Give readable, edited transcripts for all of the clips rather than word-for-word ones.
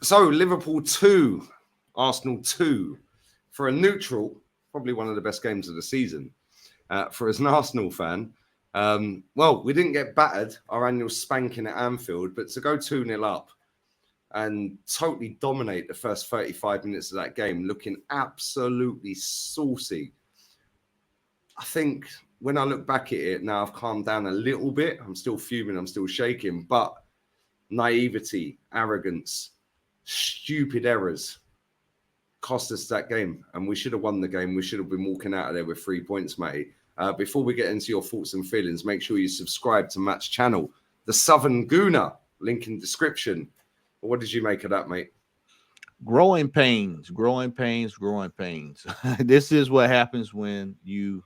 So Liverpool 2, Arsenal 2. For a neutral, probably one of the best games of the season. For as an Arsenal fan, well, we didn't get battered, our annual spanking at Anfield, but to go 2-0 up and totally dominate the first 35 minutes of that game, looking absolutely saucy. I think when I look back at it now, I've calmed down a little bit. I'm still fuming, I'm still shaking, but naivety, arrogance, stupid errors cost us that game, and we should have won the game. We should have been walking out of there with 3 points, mate. Before we get into your thoughts and feelings, make sure you subscribe to Matt's channel, The Southern Gooner, link in description. What did you make of that, mate? Growing pains, growing pains, growing pains. This is what happens when you're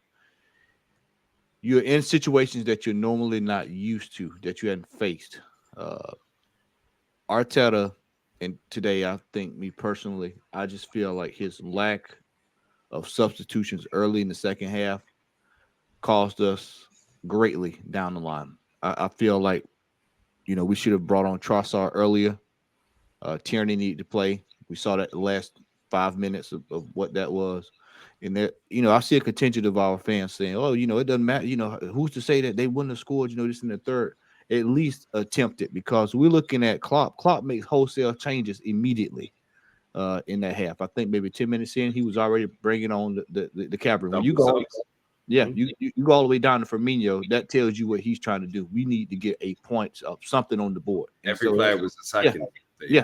in situations that you're normally not used to, that you hadn't faced. Arteta, and today I think, me personally, I just feel like his lack of substitutions early in the second half caused us greatly down the line. I feel like, we should have brought on Trossard earlier. Tierney needed to play. We saw that the last 5 minutes of what that was. And there, I see a contingent of our fans saying, "Oh, it doesn't matter. Who's to say that they wouldn't have scored? This in the third, at least attempt it." Because we're looking at Klopp. Klopp makes wholesale changes immediately in that half. I think maybe 10 minutes in, he was already bringing on the cavalry. When you go, yeah, you go all the way down to Firmino. That tells you what he's trying to do. We need to get a point of something on the board. Every player was attacking. Yeah,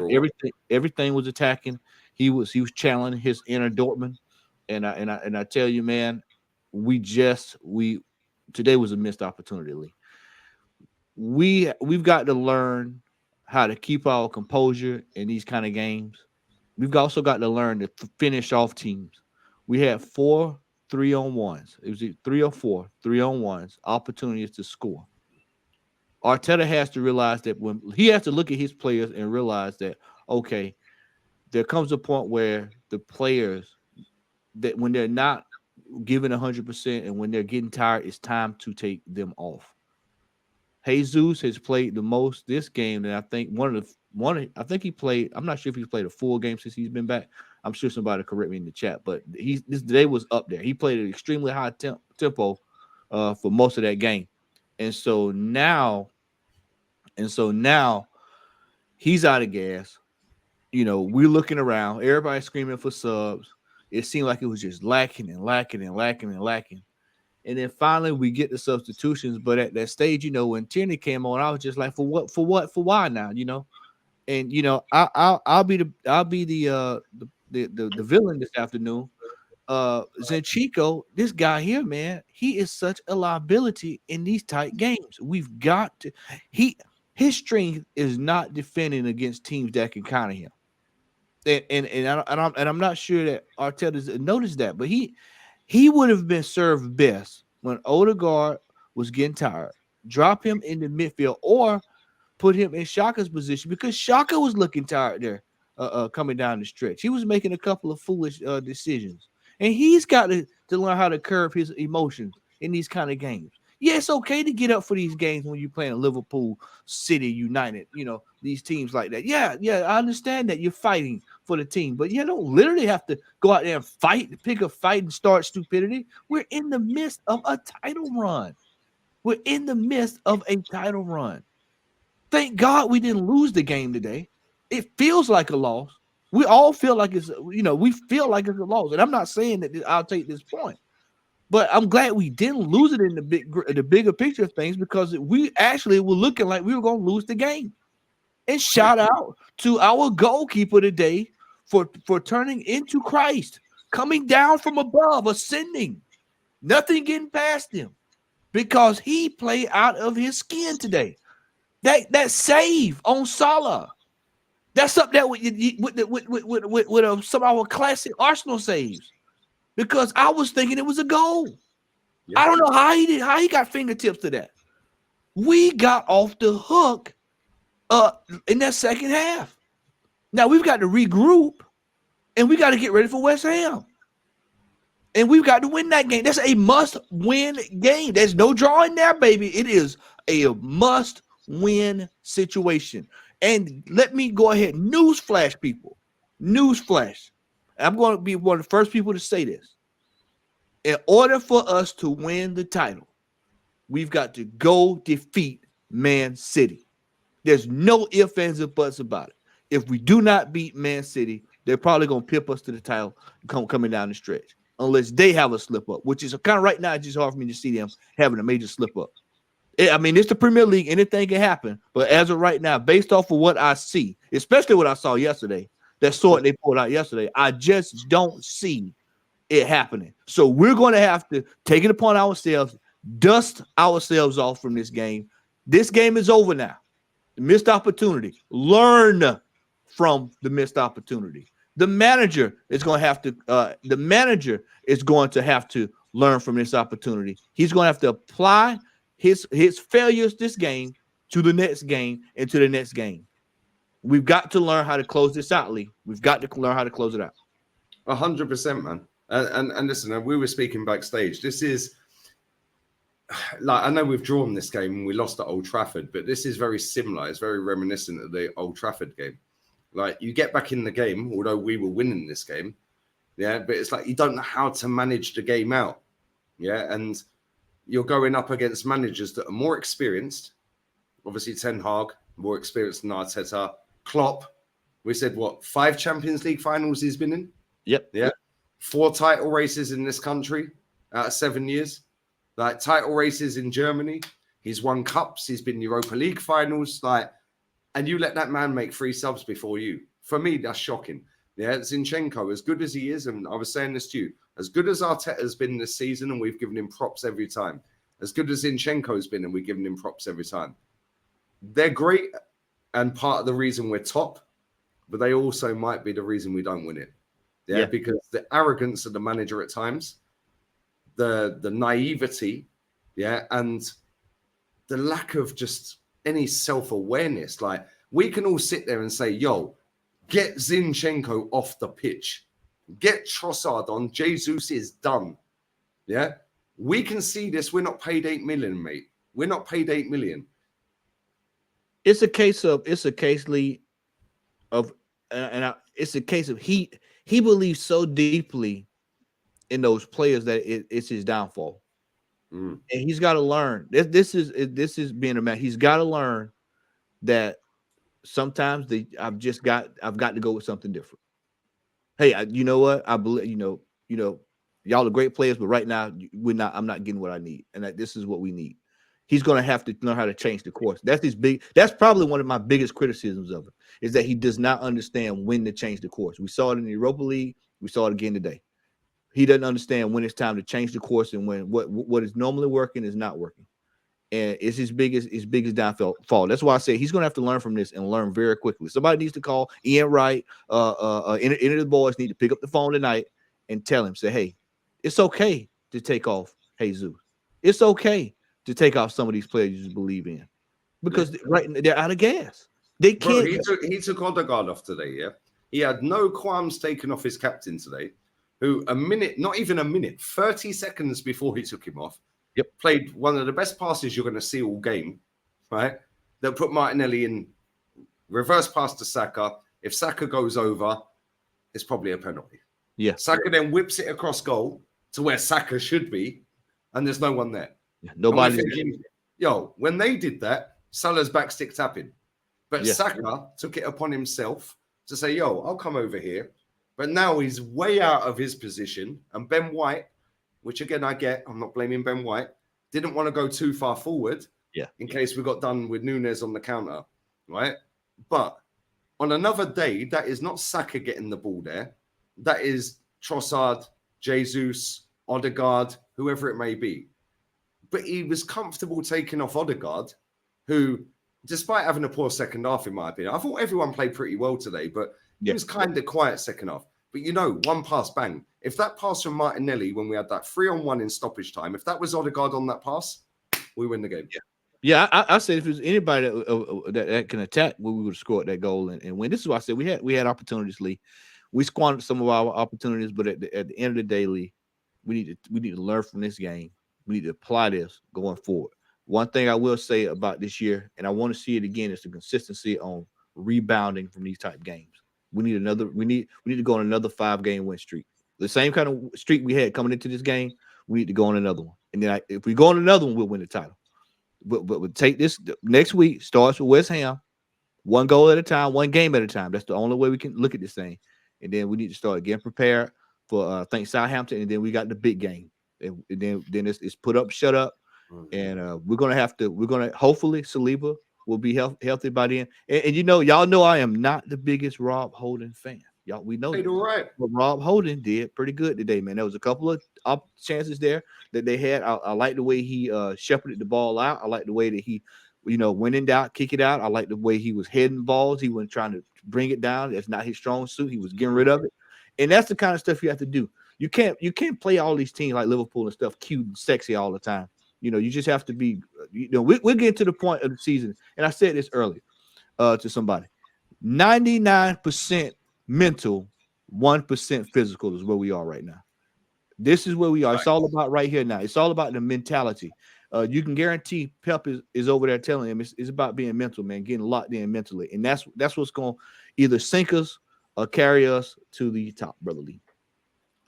everything was attacking. He was channeling his inner Dortmund. And I tell you, man, today was a missed opportunity, Lee. We've got to learn how to keep our composure in these kind of games. We've also got to learn to finish off teams. We had 4 3-on-1s. It was 3 or 4 3-on-1s, opportunities to score. Arteta has to realize that when he has to look at his players and realize that, okay, there comes a point where the players, that when they're not giving 100% and when they're getting tired, it's time to take them off. Jesus has played the most this game, and I think I think he played. I'm not sure if he's played a full game since he's been back. I'm sure somebody will correct me in the chat, but this day was up there. He played at extremely high tempo for most of that game, and so now he's out of gas. We're looking around. Everybody's screaming for subs. It seemed like it was just lacking and lacking and lacking and lacking. And then finally we get the substitutions. But at that stage, when Tierney came on, I was just like, for what? For what? For why now? And I'll be the villain this afternoon. Zinchenko, this guy here, man, he is such a liability in these tight games. We've got to his strength is not defending against teams that can counter him. And I'm not sure that Arteta's noticed that, but he would have been served best when Odegaard was getting tired. Drop him in the midfield or put him in Xhaka's position, because Xhaka was looking tired there coming down the stretch. He was making a couple of foolish decisions. And he's got to learn how to curb his emotions in these kind of games. Yeah, it's okay to get up for these games when you're playing Liverpool, City, United, these teams like that. Yeah, I understand that you're fighting for the team, but you don't literally have to go out there and fight, pick a fight and start stupidity. We're in the midst of a title run. Thank God we didn't lose the game today. It feels like a loss. We all feel like we feel like it's a loss. And I'm not saying that I'll take this point. But I'm glad we didn't lose it in the bigger picture of things, because we actually were looking like we were going to lose the game. And shout out to our goalkeeper today for turning into Christ, coming down from above, ascending, nothing getting past him, because he played out of his skin today. That save on Salah, that's up there with some of our classic Arsenal saves. Because I was thinking it was a goal. Yeah. I don't know how he got fingertips to that. We got off the hook in that second half. Now we've got to regroup and we got to get ready for West Ham. And we've got to win that game. That's a must-win game. There's no drawing there, baby. It is a must-win situation. And let me go ahead, newsflash, people. Newsflash. I'm going to be one of the first people to say this. In order for us to win the title, we've got to go defeat Man City. There's no ifs, ands, or buts about it. If we do not beat Man City, they're probably going to pip us to the title coming down the stretch, unless they have a slip up, which is kind of right now. It's just hard for me to see them having a major slip up. I mean, it's the Premier League. Anything can happen. But as of right now, based off of what I see, especially what I saw yesterday, that sword they pulled out yesterday, I just don't see it happening. So we're going to have to take it upon ourselves, dust ourselves off from this game. This game is over now. The missed opportunity. Learn from the missed opportunity. The manager is going to have to. The manager is going to have to learn from this opportunity. He's going to have to apply his failures this game to the next game and to the next game. We've got to learn how to close this out, Lee. We've got to learn how to close it out. 100%, man. And listen, we were speaking backstage. This is like, I know we've drawn this game and we lost at Old Trafford, but this is very similar. It's very reminiscent of the Old Trafford game. Like, you get back in the game, although we were winning this game, yeah, but it's like you don't know how to manage the game out, yeah, and you're going up against managers that are more experienced. Obviously, Ten Hag, more experienced than Arteta. Klopp, we said, what, 5 Champions League finals he's been in? Yep. Yeah. 4 title races in this country out of 7 years. Like, title races in Germany. He's won cups. He's been Europa League finals. Like, and you let that man make 3 subs before you. For me, that's shocking. Yeah, Zinchenko, as good as he is, and I was saying this to you, as good as Arteta's been this season, and we've given him props every time, as good as Zinchenko's been, and we've given him props every time, they're great and part of the reason we're top, but they also might be the reason we don't win it. Yeah. Because the arrogance of the manager at times, the naivety, yeah, and the lack of just any self-awareness. Like, we can all sit there and say, yo, get Zinchenko off the pitch. Get Trossard on. Jesus is done. Yeah? We can see this. We're not paid 8 million, mate. We're not paid 8 million. It's a case, Lee, of, it's a case of he believes so deeply in those players that it's his downfall. And he's got to learn. This is being a man. He's got to learn that sometimes I've got to go with something different. Hey, you know what? I believe, y'all are great players, but right now I'm not getting what I need, and this is what we need. He's going to have to learn how to change the course. That's probably one of my biggest criticisms of him, is that he does not understand when to change the course. We saw it in the Europa League. We saw it again today. He doesn't understand when it's time to change the course and when what is normally working is not working. And it's his biggest downfall. That's why I say he's going to have to learn from this and learn very quickly. Somebody needs to call Ian Wright. Any of the boys need to pick up the phone tonight and tell him, say, hey, it's okay to take off Jesus. It's okay to take off some of these players you just believe in, because they're out of gas. They can't. Bro, he took Odegaard off today, yeah? He had no qualms taking off his captain today, who not even a minute, 30 seconds before he took him off, played one of the best passes you're going to see all game, right? That put Martinelli in reverse pass to Saka. If Saka goes over, it's probably a penalty. Yeah. Saka then whips it across goal to where Saka should be, and there's no one there. Yeah, nobody. Yo, when they did that, Salah's backstick tapping. But Saka took it upon himself to say, yo, I'll come over here. But now he's way out of his position. And Ben White, which again I get, I'm not blaming Ben White, didn't want to go too far forward in case we got done with Nunes on the counter, right? But on another day, that is not Saka getting the ball there. That is Trossard, Jesus, Odegaard, whoever it may be. But he was comfortable taking off Odegaard, who, despite having a poor second half, in my opinion, I thought everyone played pretty well today, but it was kind of quiet second half. But one pass, bang. If that pass from Martinelli, when we had that 3-on-1 in stoppage time, if that was Odegaard on that pass, we win the game. Yeah, I said if there's anybody that can attack, we would have scored that goal and win. This is why I said we had opportunities, Lee. We squandered some of our opportunities, but at the end of the day, Lee, we need to learn from this game. We need to apply this going forward. One thing I will say about this year, and I want to see it again, is the consistency on rebounding from these type games. We need another. We need to go on another 5-game win streak. The same kind of streak we had coming into this game. We need to go on another one. And then if we go on another one, we'll win the title. But we'll take this next week. Starts with West Ham. One goal at a time, one game at a time. That's the only way we can look at this thing. And then we need to start getting prepared for I think Southampton, and then we got the big game. And then it's put up, shut up, and we're gonna hopefully Saliba will be healthy by then. And y'all know I am not the biggest Rob Holding fan. Y'all, we know Played all right. but Rob Holding did pretty good today, man. There was a couple of chances there that they had. I like the way he shepherded the ball out. I like the way that he went in doubt, kick it out. I like the way he was heading balls. He wasn't trying to bring it down. That's not his strong suit. He was getting rid of it. And that's the kind of stuff you have to do. You can't play all these teams like Liverpool and stuff cute and sexy all the time. You just have to be, we're getting to the point of the season. And I said this earlier to somebody. 99% mental, 1% physical is where we are right now. This is where we are. It's all about right here now. It's all about the mentality. You can guarantee Pep is over there telling him it's about being mental, man, getting locked in mentally. And that's what's going to either sink us or carry us to the top, Brother Lee.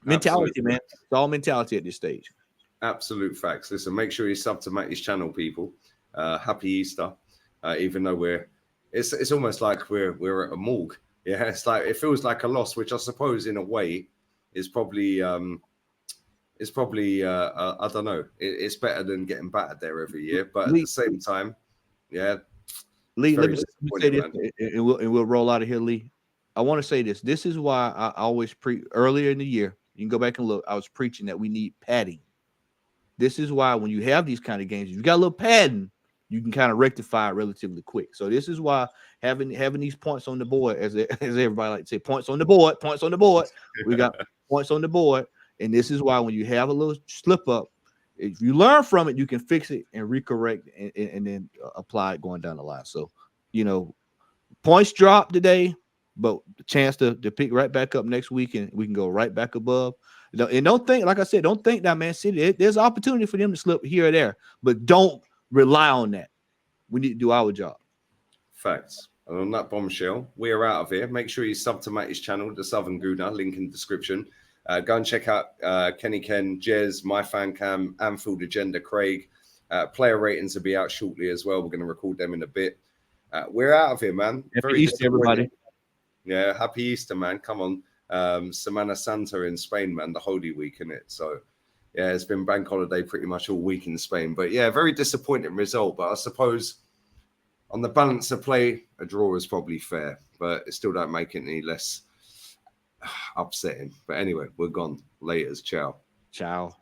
Mentality, absolutely, man. It's all mentality at this stage. Absolute facts. Listen, make sure you sub to Matty's channel, people. Happy Easter. Even though it's almost like we're at a morgue. Yeah, it's like it feels like a loss, which I suppose in a way is probably I don't know. It's better than getting battered there every year, but at the same time, yeah. Lee, let me say this, and we'll roll out of here, Lee. I want to say this. This is why I always earlier in the year. You can go back and look. I was preaching that we need padding. This is why when you have these kind of games, if you got a little padding, you can kind of rectify it relatively quick. So this is why having these points on the board, as everybody like to say, points on the board. We got points on the board, and this is why when you have a little slip up, if you learn from it, you can fix it and recorrect and then apply it going down the line. So, points dropped today, but the chance to pick right back up next week, and we can go right back above. And don't think, like I said, don't think that Man City, there's opportunity for them to slip here or there, but don't rely on that. We need to do our job. Facts. And on that bombshell, we're out of here. Make sure you sub to Matty's channel, The Southern Gouda, link in the description. Go and check out Kenny Ken, Jez, My Fan Cam, Anfield Agenda, Craig. Player ratings will be out shortly as well. We're going to record them in a bit. We're out of here, man. Happy Easter, everybody. Yeah, happy Easter, man. Come on. Semana Santa in Spain, man, the Holy Week, in it. So, yeah, it's been bank holiday pretty much all week in Spain. But, yeah, very disappointing result. But I suppose on the balance of play, a draw is probably fair. But it still don't make it any less upsetting. But anyway, we're gone. Laters. Ciao. Ciao.